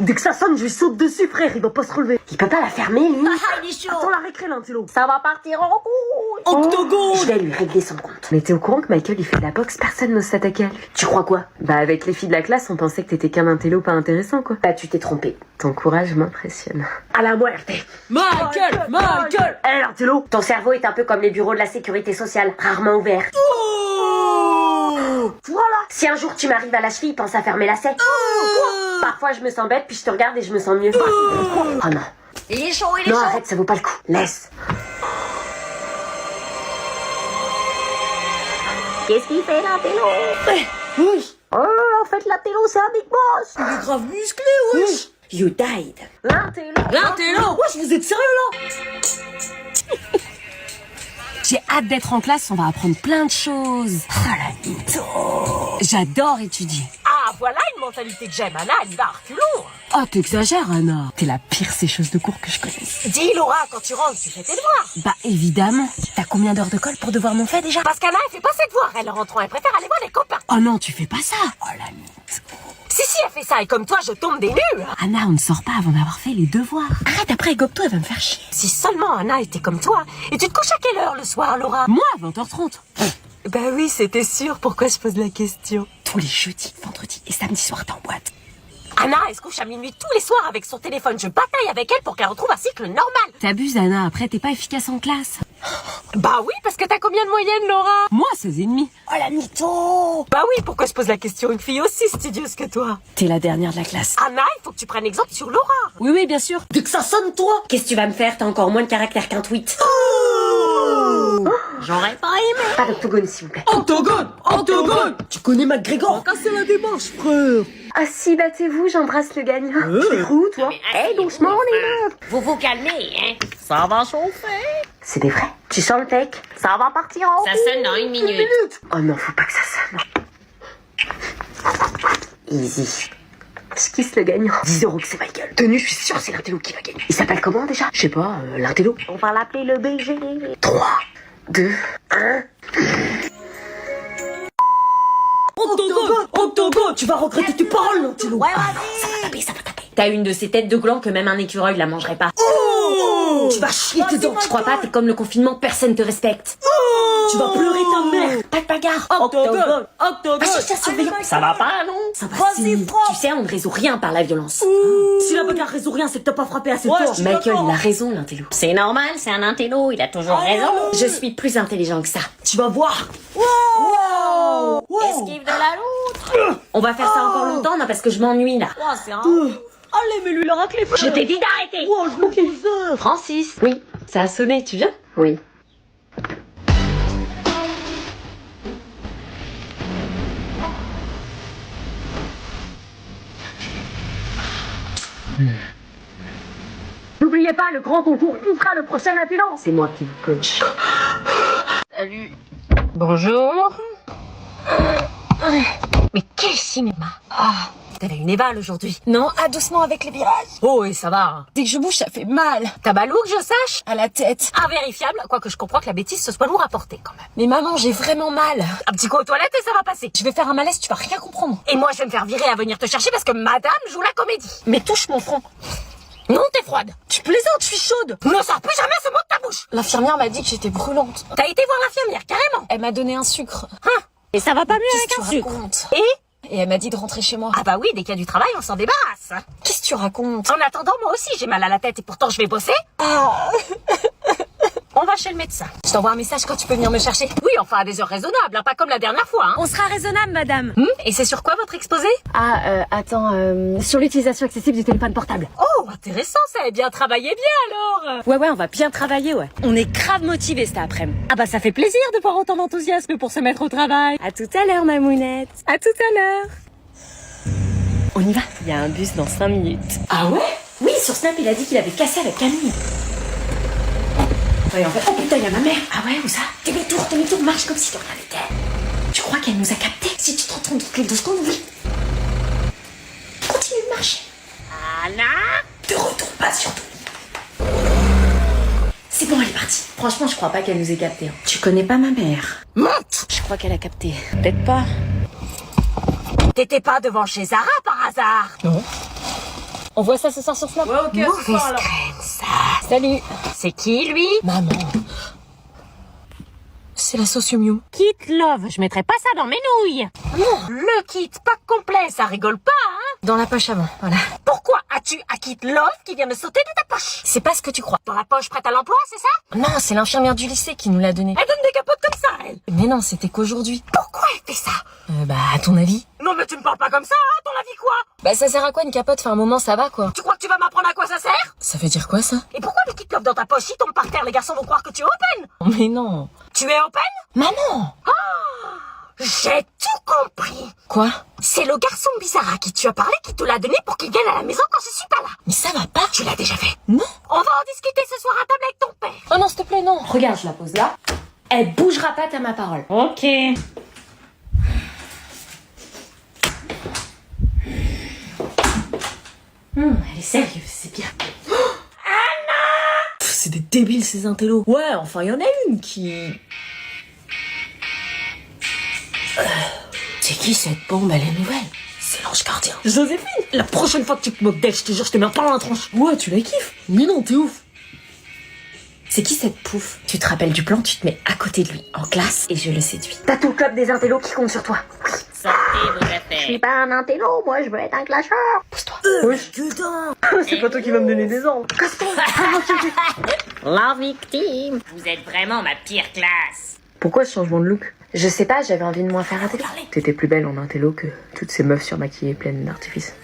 Dès que ça sonne, je lui saute dessus, frère, il va pas se relever. Il peut pas la fermer, lui. Ah, il est chaud. Attends la récré, l'intello. Ça va partir en couille. Octogone. Je vais lui régler son compte. Mais t'es au courant que Michael, il fait de la boxe, personne n'ose s'attaquer à lui. Tu crois quoi? Bah, avec les filles de la classe, on pensait que t'étais qu'un intello pas intéressant, quoi. Bah, tu t'es trompé. Ton courage m'impressionne. À la muerte. Michael. Eh, l'intello. Ton cerveau est un peu comme les bureaux de la sécurité sociale, rarement ouverts. Voilà. Si un jour tu m'arrives à la cheville, pense à fermer lacet. Parfois je me sens bête, puis je te regarde et je me sens mieux. Oh non. Il est chaud, il est Non, chaud. arrête, ça vaut pas le coup. Laisse. Qu'est-ce qu'il fait, l'intello? Oui. Oh, en fait, l'intello, c'est un big boss. Il est grave musclé, wesh. You died. L'intello. Wesh, vous êtes sérieux, là? J'ai hâte d'être en classe, on va apprendre plein de choses. Oh la mytho. J'adore étudier. Ah, voilà une mentalité que j'aime. Anna, elle y va à reculons. Oh, t'exagères, Anna. T'es la pire sécheuse de cours que je connaisse. Dis, Laura, quand tu rentres, tu fais tes devoirs. Bah, évidemment. T'as combien d'heures de colle pour devoir non fait déjà? Parce qu'Anna, elle fait pas ses devoirs. Elle rentre, elle préfère aller voir les copains. Oh non, tu fais pas ça. Oh la mytho. Si, elle fait ça. Et comme toi, je tombe des nues. Anna, on ne sort pas avant d'avoir fait les devoirs. Arrête, après, gobe-toi, elle va me faire chier. Si seulement Anna était comme toi. Et tu te couches à quelle heure le soir, Laura? Moi, à 20h30. Bah oui, c'était sûr. Pourquoi je pose la question? Tous les jeudis, vendredis et samedi soir, t'es en boîte. Anna, elle se couche à minuit tous les soirs avec son téléphone. Je bataille avec elle pour qu'elle retrouve un cycle normal. T'abuses, Anna. Après, t'es pas efficace en classe. Bah oui, parce que t'as combien de moyenne, Laura? Moi, 16,5. Oh la mytho. Bah oui, pourquoi je pose la question? Une fille aussi studieuse que toi. T'es la dernière de la classe. Anna, il faut que tu prennes exemple sur Laura. Oui, bien sûr. Dès que ça sonne, toi. Qu'est-ce que tu vas me faire? T'as encore moins de caractère qu'un tweet. J'aurais pas aimé. Pas d'octogone, s'il vous plaît. Octogone. Tu connais McGregor? Casser la démarche, frère. Ah si, battez-vous, j'embrasse le gagnant. Tu fous, toi? Eh, doucement, les meufs. Vous vous calmez, hein. Ça va chauffer. C'est des vrais. Tu sens le tech? Ça va partir en Ça sonne dans une minute. Oh non, faut pas que ça sonne. Easy. Je kiss le gagnant. 10 € que c'est Michael. Tenu, je suis sûr que c'est l'intello qui va gagner. Il s'appelle comment déjà? Je sais pas, l'intello. On va l'appeler le BG. 3, 2, 1. Octogone. Tu vas regretter tes paroles, l'intello. Ouais, vas-y. Ça va taper, ça va taper. T'as une de ces têtes de gland que même un écureuil la mangerait pas. Tu vas chier tes dents. Je crois pas, t'es comme le confinement, personne te respecte. Tu vas pleurer ta mère. Pas de bagarre. Octogone. Va chercher un surveillant. Ça va pas, non? Ça va Vas-y, si. frappe. Tu sais, on ne résout rien par la violence. Si la bagarre résout rien, c'est que t'as pas frappé assez fort. Michael, il a raison, l'intello. C'est normal, c'est un intello, il a toujours raison. Je suis plus intelligent que ça. Tu vas voir. Esquive de la loutre. On va faire ça encore longtemps, non, parce que je m'ennuie là. Allez, mais lui la raclée, frère. Je t'ai dit d'arrêter. Je me disais. Francis. Oui, ça a sonné, tu viens? Oui. N'oubliez pas, le grand concours fera le prochain intello. C'est moi qui vous coach. Salut. Bonjour. Mais quel cinéma. Ah, t'avais une éval aujourd'hui. Non, doucement avec les virages. Oh, et ça va. Hein. Dès que je bouge, ça fait mal. T'as mal où que je sache? À la tête. Invérifiable, quoique je comprends que la bêtise ce soit lourd à porter quand même. Mais maman, j'ai vraiment mal. Un petit coup aux toilettes et ça va passer. Je vais faire un malaise, tu vas rien comprendre. Et moi je vais me faire virer à venir te chercher parce que madame joue la comédie. Mais touche mon front. Non, t'es froide. Tu plaisantes, je suis chaude. Ne sors plus jamais ce mot de ta bouche. L'infirmière m'a dit que j'étais brûlante. T'as été voir l'infirmière, carrément. Elle m'a donné un sucre. Hein? Et ça va pas mieux Qu'est-ce que avec tu un sucre. racontes? Et elle m'a dit de rentrer chez moi. ah bah oui, dès qu'il y a du travail, on s'en débarrasse. Qu'est-ce que tu racontes? En attendant, moi aussi j'ai mal à la tête et pourtant je vais bosser. On va chez le médecin. Je t'envoie un message quand tu peux venir me chercher. Oui, enfin à des heures raisonnables, hein, pas comme la dernière fois. Hein. On sera raisonnable, madame. Et c'est sur quoi votre exposé? Sur l'utilisation excessive du téléphone portable. Oh, intéressant, ça a bien travaillé bien alors. Ouais, on va bien travailler, ouais. On est grave motivés cet après-midi. Ah bah ça fait plaisir de voir autant d'enthousiasme pour se mettre au travail. À tout à l'heure, mamounette. À tout à l'heure. On y va. Il y a un bus dans 5 minutes. Ah ouais? Oui, sur Snap, il a dit qu'il avait cassé avec Camille. Ouais, en fait, oh putain, il y a ma mère. Ah ouais, où ça? Demi-tour, marche comme si de rien n'était. Tu crois qu'elle nous a captés? Si tu te retournes toutes les 2 secondes, oui. Continue de marcher. Anna? Te retourne pas surtout. C'est bon, elle est partie. Franchement, je crois pas qu'elle nous ait captés. Tu connais pas ma mère? Monte! Je crois qu'elle a capté. Peut-être pas. T'étais pas devant chez Zara par hasard? Non. On voit ça ce soir sur Snap. Ouais, ok, ce soir, alors. Salut. C'est qui, lui? Maman. C'est la Sociomium. Kit Love, je mettrais pas ça dans mes nouilles. Non, le kit, pas complet, ça rigole pas, hein? Dans la poche avant, voilà. Pourquoi as-tu un kit Love qui vient de sauter de ta poche? C'est pas ce que tu crois. Dans la poche prête à l'emploi, c'est ça? Non, c'est l'infirmière du lycée qui nous l'a donné. Elle donne des capotes comme ça, elle. Mais non, c'était qu'aujourd'hui. Pourquoi elle fait ça? À ton avis? Non, mais tu me parles pas comme ça, hein? Ton avis quoi? Bah, ça sert à quoi une capote? Enfin, un moment, ça va, quoi. Tu crois que tu vas m'apprendre à quoi ça sert? Ça veut dire quoi, ça? Et pourquoi le kit Love dans ta poche, il tombe par terre, les garçons vont croire que tu es open? Mais non. Tu es open? Maman! J'ai tout compris. Quoi? C'est le garçon bizarre à qui tu as parlé qui te l'a donné pour qu'il vienne à la maison quand je suis pas là. Mais ça va pas. Tu l'as déjà fait. Non. On va en discuter ce soir à table avec ton père. Oh non, s'il te plaît, non. Regarde, je la pose là. Elle bougera pas, t'as ma parole. Ok. Elle est sérieuse, c'est bien. C'est des débiles, ces intellos. Ouais, enfin, il y en a une qui... C'est qui cette bombe? Elle est nouvelle. C'est l'ange gardien. Joséphine, la prochaine fois que tu te moques d'elle, je te jure, je te mets un pain dans la tronche. Ouais, tu la kiffes. Mais non, t'es ouf. C'est qui cette pouffe? Tu te rappelles du plan, tu te mets à côté de lui, en classe, et je le séduis. T'as tout le club des intellos qui compte sur toi. Sortez vos affaires. Je suis pas un intello, moi je veux être un clasheur. Pousse-toi. Putain. C'est pas toi qui vas me donner des ordres. La victime. Vous êtes vraiment ma pire classe. Pourquoi ce changement de look? Je sais pas, j'avais envie de moins faire intello. T'étais plus belle en intello que toutes ces meufs surmaquillées pleines d'artifice.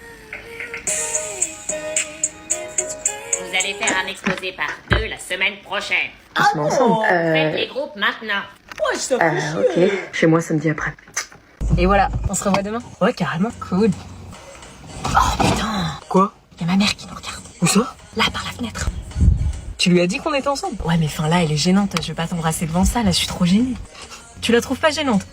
Vous allez faire un exposé par 2 la semaine prochaine. On se met ensemble. Faites les groupes maintenant. Ouais, je t'en fais chier. Ok. Chez moi samedi après. Et voilà, on se revoit demain. Ouais, carrément. Cool. Oh putain. Quoi? Y a ma mère qui nous regarde. Où ça? Là, par la fenêtre. Tu lui as dit qu'on était ensemble? Ouais, mais enfin là, elle est gênante. Je vais pas t'embrasser devant ça. Là, je suis trop gênée. Tu la trouves pas gênante?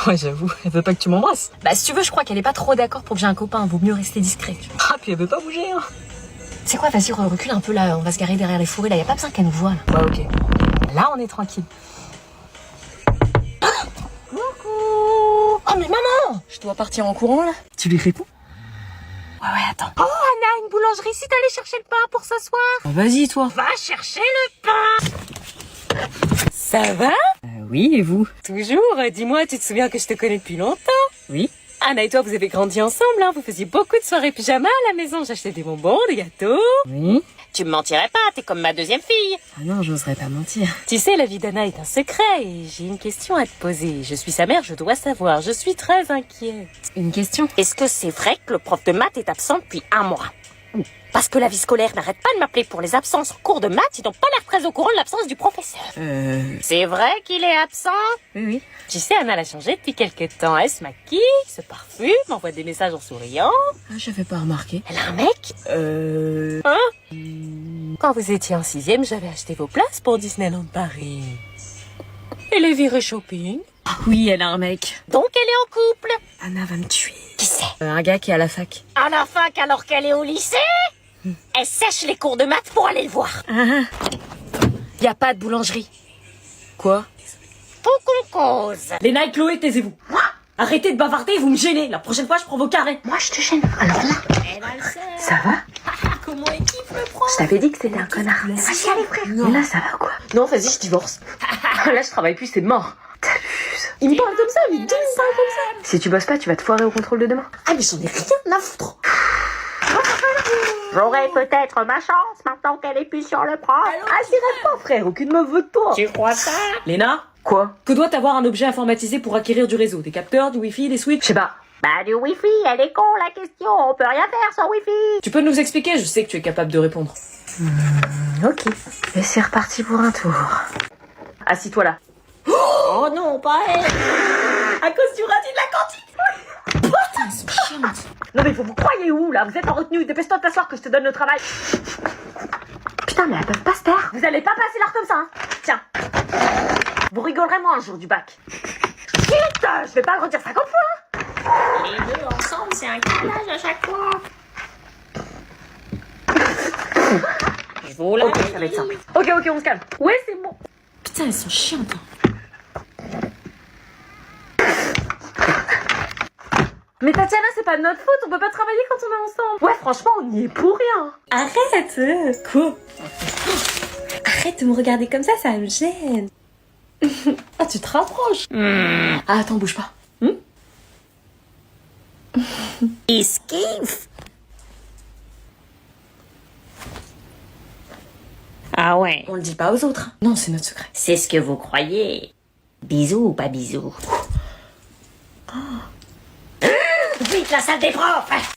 Ouais, j'avoue, elle veut pas que tu m'embrasses. Bah, si tu veux, je crois qu'elle est pas trop d'accord pour que j'ai un copain. Vaut mieux rester discret. Ah, puis elle veut pas bouger, hein. C'est quoi, vas-y, recule un peu là. On va se garer derrière les fourrés. Là, y a pas besoin qu'elle nous voie. Là. Ouais, ok. Là, on est tranquille. Coucou. Oh, mais maman! Je dois partir en courant, là. Tu lui réponds? Ouais, attends. Oh, Anna, une boulangerie, si t'allais chercher le pain pour ce soir. Ah, vas-y, toi. Va chercher le pain. Ça va? Oui, et vous? Toujours. Dis-moi, tu te souviens que je te connais depuis longtemps? Oui. Anna et toi, vous avez grandi ensemble, hein. Vous faisiez beaucoup de soirées pyjama à la maison. J'achetais des bonbons, des gâteaux. Oui. Tu me mentirais pas, t'es comme ma deuxième fille. Ah non, j'oserais pas mentir. Tu sais, la vie d'Anna est un secret et j'ai une question à te poser. Je suis sa mère, je dois savoir. Je suis très inquiète. Une question? Est-ce que c'est vrai que le prof de maths est absent depuis 1 mois? Parce que la vie scolaire n'arrête pas de m'appeler pour les absences en cours de maths, ils n'ont pas l'air très au courant de l'absence du professeur. C'est vrai qu'il est absent? Oui, oui. Tu sais, Anna l'a changé depuis quelques temps. Elle se maquille, se parfume, m'envoie des messages en souriant. Ah, j'avais pas remarqué. Elle a un mec? Quand vous étiez en 6e, j'avais acheté vos places pour Disneyland Paris. Et les virées shopping. Oui, elle a un mec. Donc elle est en couple. Anna va me tuer. Qui c'est? Un gars qui est à la fac. À la fac alors qu'elle est au lycée? Elle sèche les cours de maths pour aller le voir. Y a pas de boulangerie. Quoi? Faut qu'on cause. Léna et Chloé, taisez-vous. Moi? Arrêtez de bavarder, vous me gênez. La prochaine fois, je prends vos carrés. Moi je te gêne. Alors là, Elle a le seum. ça va? Comment il kiffe le prof? Je t'avais dit que c'était un connard. Vas-y, allez frère. Mais là ça va quoi? Non, vas-y, je divorce. Là je travaille plus, c'est mort. T'abuses. Il me parle comme ça, mais d'où il me parle comme ça? Si tu bosses pas, tu vas te foirer au contrôle de demain. Ah, mais j'en ai rien à foutre. J'aurai peut-être ma chance maintenant qu'elle est plus sur le prof. Ah, t'y rêves pas, frère. Aucune meuf veut de toi. Tu crois ça? Léna? Quoi? Que doit avoir un objet informatisé pour acquérir du réseau? Des capteurs, du wifi, des switches? Je sais pas. Bah du wifi, elle est con la question. On peut rien faire sans wifi. Tu peux nous expliquer? Je sais que tu es capable de répondre. Ok. Et c'est reparti pour un tour. Assis-toi là. Oh non, pas elle. À cause du radis de la cantine. Putain, c'est chiant. Non mais vous croyez où là? Vous êtes en retenue. Dépêche-toi de t'asseoir que je te donne le travail. Putain, mais elles peuvent pas se taire. Vous allez pas passer l'heure comme ça, hein. Tiens. Vous rigolerez moins un jour du bac. Putain, je vais pas le redire 50 fois. Les deux ensemble, c'est un carnage à chaque fois. Je vous la Ok, ça va être simple. Ok, on se calme. Ouais, c'est bon. Putain, elles sont chiantes. Mais Tatiana, c'est pas de notre faute, on peut pas travailler quand on est ensemble. Ouais, franchement, on y est pour rien. Arrête. Quoi? Arrête de me regarder comme ça me gêne. Ah, tu te rapproches. Ah, attends, bouge pas. Esquive. Ah ouais. On le dit pas aux autres. Non, c'est notre secret. C'est ce que vous croyez. Bisous ou pas bisous? Vite la salle des profs!